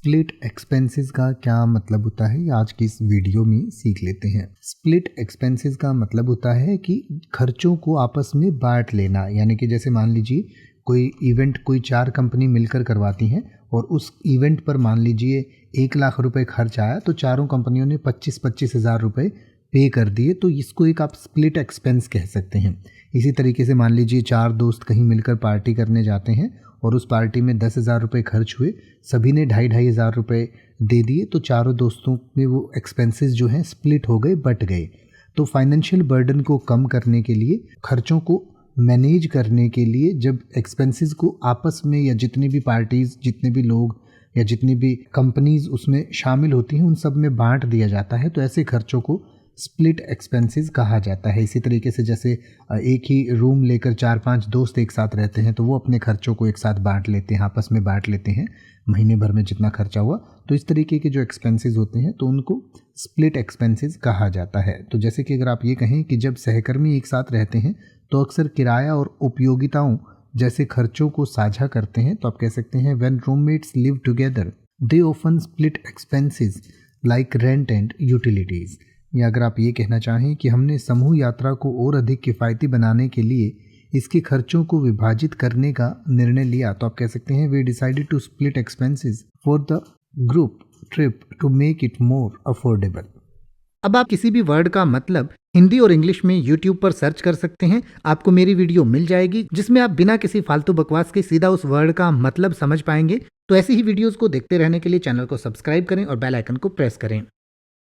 Split expenses का क्या मतलब होता है, ये आज की इस वीडियो में सीख लेते हैं। स्प्लिट एक्सपेंसेस का मतलब होता है कि खर्चों को आपस में बांट लेना। यानी कि जैसे मान लीजिए कोई इवेंट कोई 4 कंपनी मिलकर करवाती हैं और उस इवेंट पर मान लीजिए 1 लाख रुपए खर्च आया, तो चारों कंपनियों ने 25-25 हज़ार रुपये पे कर दिए, तो इसको एक आप स्प्लिट एक्सपेंस कह सकते हैं। इसी तरीके से मान लीजिए 4 दोस्त कहीं मिलकर पार्टी करने जाते हैं और उस पार्टी में 10,000 रुपये खर्च हुए, सभी ने 2,500 हज़ार रुपये दे दिए, तो चारों दोस्तों में वो एक्सपेंसेस जो हैं स्प्लिट हो गए, बट गए। तो फाइनेंशियल बर्डन को कम करने के लिए, खर्चों को मैनेज करने के लिए, जब एक्सपेंसेस को आपस में या जितनी भी पार्टीज़, जितने भी लोग या जितनी भी कंपनीज़ उसमें शामिल होती हैं, उन सब में बांट दिया जाता है, तो ऐसे खर्चों को स्प्लिट एक्सपेंसेस कहा जाता है। इसी तरीके से जैसे एक ही रूम लेकर 4-5 दोस्त एक साथ रहते हैं, तो वो अपने खर्चों को एक साथ बांट लेते हैं, आपस में बांट लेते हैं, महीने भर में जितना खर्चा हुआ। तो इस तरीके के जो एक्सपेंसेस होते हैं तो उनको स्प्लिट एक्सपेंसेस कहा जाता है। तो जैसे कि अगर आप ये कहें कि जब सहकर्मी एक साथ रहते हैं तो अक्सर किराया और उपयोगिताओं जैसे खर्चों को साझा करते हैं, तो आप कह सकते हैं when roommates live together they often split expenses like rent and utilities. या अगर आप ये कहना चाहें कि हमने समूह यात्रा को और अधिक किफ़ायती बनाने के लिए इसके खर्चों को विभाजित करने का निर्णय लिया, तो आप कह सकते हैं we decided to split expenses for the group trip to make it more affordable. अब आप किसी भी वर्ड का मतलब हिंदी और इंग्लिश में YouTube पर सर्च कर सकते हैं, आपको मेरी वीडियो मिल जाएगी जिसमें आप बिना किसी फालतू बकवास के सीधा उस वर्ड का मतलब समझ पाएंगे। तो ऐसी ही वीडियोस को देखते रहने के लिए चैनल को सब्सक्राइब करें और बेल आइकन को प्रेस करें।